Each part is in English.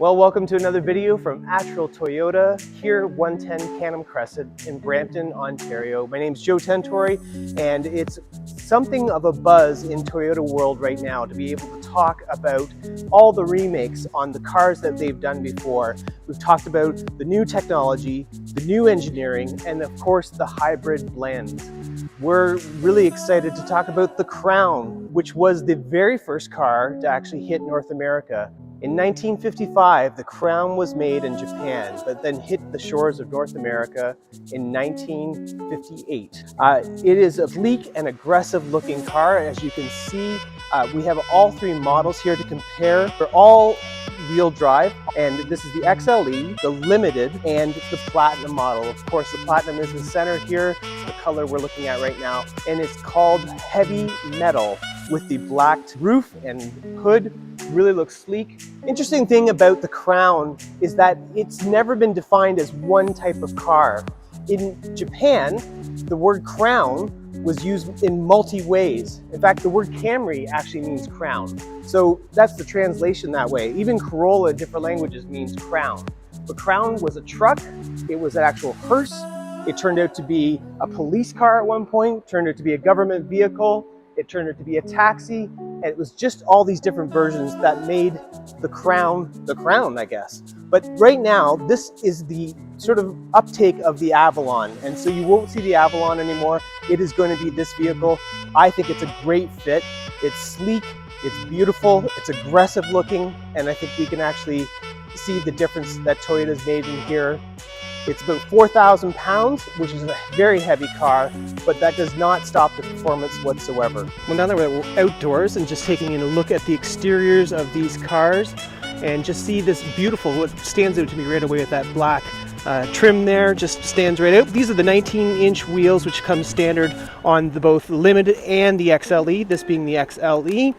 Well, welcome to another video from Attrell Toyota, here 110 Canham Crescent in Brampton, Ontario. My name's Joe Tentori, and it's something of a buzz in Toyota world right now to be able to talk about all the remakes on the cars that they've done before. We've talked about the new technology, the new engineering, and of course the hybrid blends. We're really excited to talk about the Crown, which was the very first car to actually hit North America. In 1955, the Crown was made in Japan, but then hit the shores of North America in 1958. It is a sleek and aggressive looking car. As you can see, we have all three models here to compare. They're all wheel drive, and this is the XLE, the Limited, and the Platinum model. Of course, the Platinum is the center here, the color we're looking at right now, and it's called Heavy Metal with the blacked roof and hood. Really looks sleek. Interesting thing about the Crown is that it's never been defined as one type of car. In Japan, the word Crown was used in multi ways. In fact, the word Camry actually means crown. So that's the translation that way. Even Corolla in different languages means crown. But Crown was a truck, it was an actual hearse, it turned out to be a police car at one point, turned out to be a government vehicle, it turned out to be a taxi, and it was just all these different versions that made the Crown, I guess. But right now, this is the sort of uptake of the Avalon, and so you won't see the Avalon anymore. It is going to be this vehicle. I think it's a great fit. It's sleek, it's beautiful, it's aggressive looking, and I think we can actually see the difference that Toyota's made in here. It's about 4,000 pounds, which is a very heavy car, but that does not stop the performance whatsoever. Well, now that we're outdoors and just taking a look at the exteriors of these cars and just see this beautiful, what stands out to me right away with that black trim there, just stands right out. These are the 19-inch wheels, which come standard on the both Limited and the XLE, this being the XLE.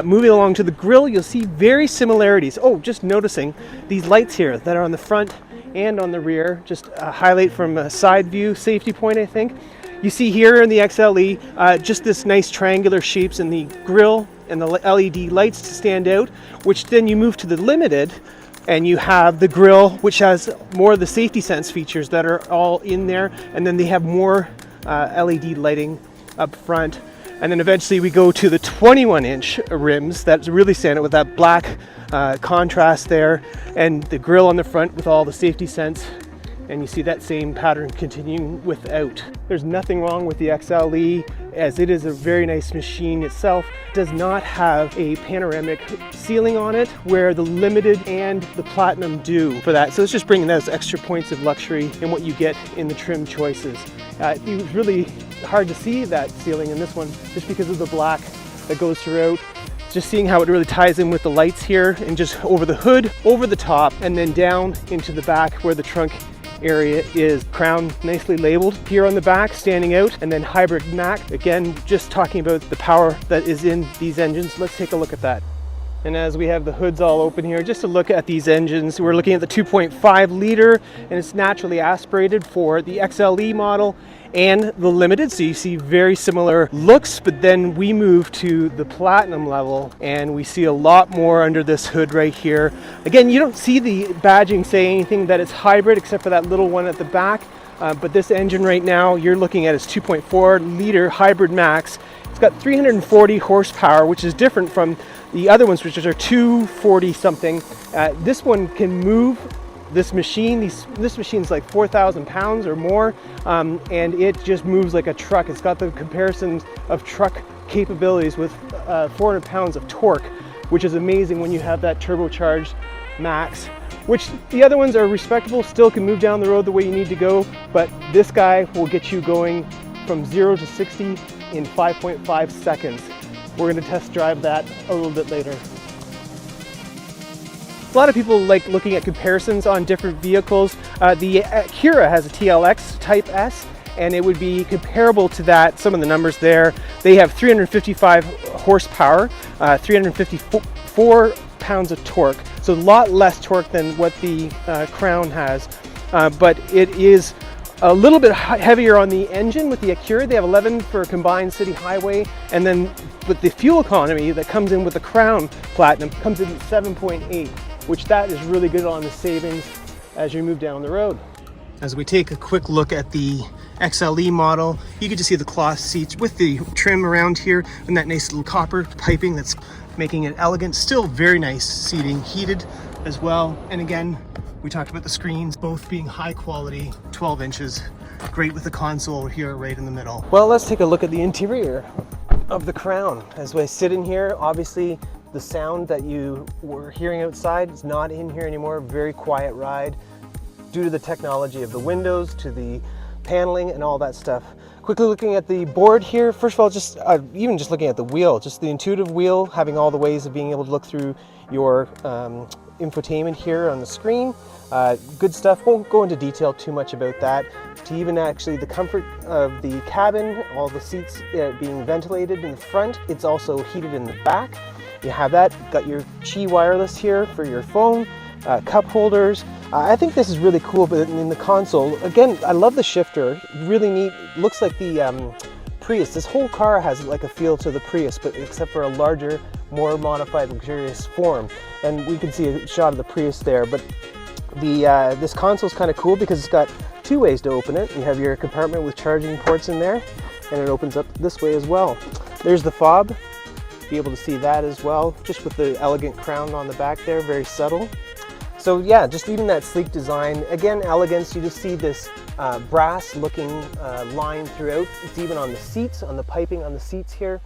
Moving along to the grille, you'll see very similarities. Oh, just noticing these lights here that are on the front and on the rear, just a highlight from a side view safety point, I think. You see here in the XLE, just this nice triangular shapes in the grille and the LED lights to stand out, which then you move to the Limited and you have the grille, which has more of the safety sense features that are all in there, and then they have more LED lighting up front. And then eventually we go to the 21-inch rims that really stand out with that black contrast there, and the grille on the front with all the safety sense, and you see that same pattern continuing without. There's nothing wrong with the XLE, as it is a very nice machine itself. It does not have a panoramic ceiling on it, where the Limited and the Platinum do for that. So it's just bringing those extra points of luxury in what you get in the trim choices. It was really hard to see that ceiling in this one, just because of the black that goes throughout. Just seeing how it really ties in with the lights here, and just over the hood, over the top, and then down into the back where the trunk area is. Crown nicely labeled here on the back, standing out, and then Hybrid Max. Again, just talking about the power that is in these engines. Let's take a look at that. And as we have the hoods all open here, just to look at these engines, we're looking at the 2.5 liter, and it's naturally aspirated for the XLE model and the Limited, so you see very similar looks. But then we move to the Platinum level and we see a lot more under this hood right here. Again, you don't see the badging say anything that it's hybrid, except for that little one at the back. But this engine right now you're looking at is 2.4 liter Hybrid Max. It's got 340 horsepower, which is different from the other ones, which are 240 something. This one can move this machine. This machine's like 4,000 pounds or more, and it just moves like a truck. It's got the comparisons of truck capabilities with 400 pounds of torque, which is amazing when you have that turbocharged Max, which the other ones are respectable, still can move down the road the way you need to go, but this guy will get you going from 0 to 60 in 5.5 seconds. We're going to test drive that a little bit later. A lot of people like looking at comparisons on different vehicles. The Acura has a TLX Type S, and it would be comparable to that. Some of the numbers there, they have 355 horsepower, 354 pounds of torque, so a lot less torque than what the Crown has, but it is a little bit heavier on the engine with the Acura. They have 11 for a combined city highway, and then with the fuel economy that comes in with the Crown Platinum comes in at 7.8. which that is really good on the savings as you move down the road. As we take a quick look at the XLE model, you can just see the cloth seats with the trim around here and that nice little copper piping that's making it elegant. Still very nice seating, heated as well. And again, we talked about the screens both being high quality, 12 inches, great with the console here right in the middle. Well, let's take a look at the interior of the Crown. As I sit in here, obviously the sound that you were hearing outside is not in here anymore. Very quiet ride due to the technology of the windows, to the paneling and all that stuff. Quickly looking at the board here, first of all, just even just looking at the wheel, just the intuitive wheel, having all the ways of being able to look through your infotainment here on the screen. Good stuff. Won't go into detail too much about that. To even actually the comfort of the cabin, all the seats being ventilated in the front. It's also heated in the back. You have that. Got your Qi wireless here for your phone, cup holders. I think this is really cool, but in the console, again, I love the shifter. Really neat. Looks like the Prius. This whole car has like a feel to the Prius, but except for a larger, more modified, luxurious form. And we can see a shot of the Prius there. But the this console is kind of cool because it's got two ways to open it. You have your compartment with charging ports in there, and it opens up this way as well. There's the fob. Be able to see that as well, just with the elegant crown on the back there, very subtle. So yeah, just even that sleek design, again, elegance. You just see this brass looking line throughout. It's even on the seats, on the piping on the seats here.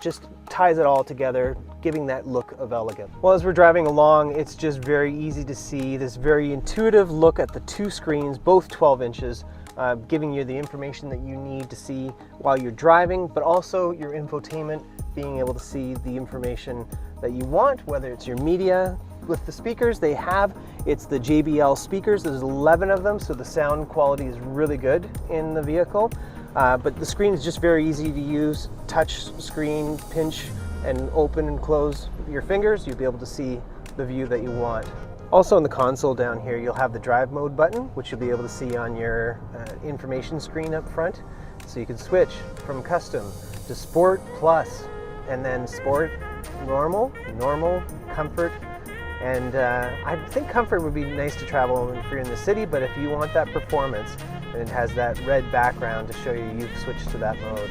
Just ties it all together, giving that look of elegance. Well, as we're driving along, it's just very easy to see this very intuitive look at the two screens, both 12 inches, giving you the information that you need to see while you're driving, but also your infotainment, being able to see the information that you want, whether it's your media. With the speakers they have, it's the JBL speakers. There's 11 of them, so the sound quality is really good in the vehicle. But the screen is just very easy to use. Touch screen, pinch and open and close your fingers. You'll be able to see the view that you want. Also in the console down here, you'll have the drive mode button, which you'll be able to see on your information screen up front. So you can switch from custom to sport plus, and then sport, normal, comfort. And I think comfort would be nice to travel if you're in the city, but if you want that performance, and it has that red background to show you've switched to that mode.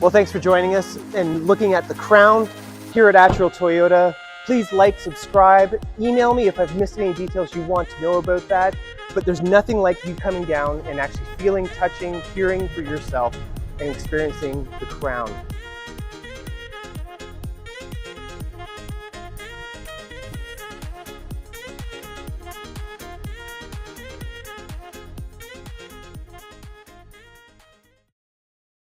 Well, thanks for joining us and looking at the Crown here at Actual Toyota. Please like, subscribe, email me if I've missed any details you want to know about that. But there's nothing like you coming down and actually feeling, touching, hearing for yourself and experiencing the Crown.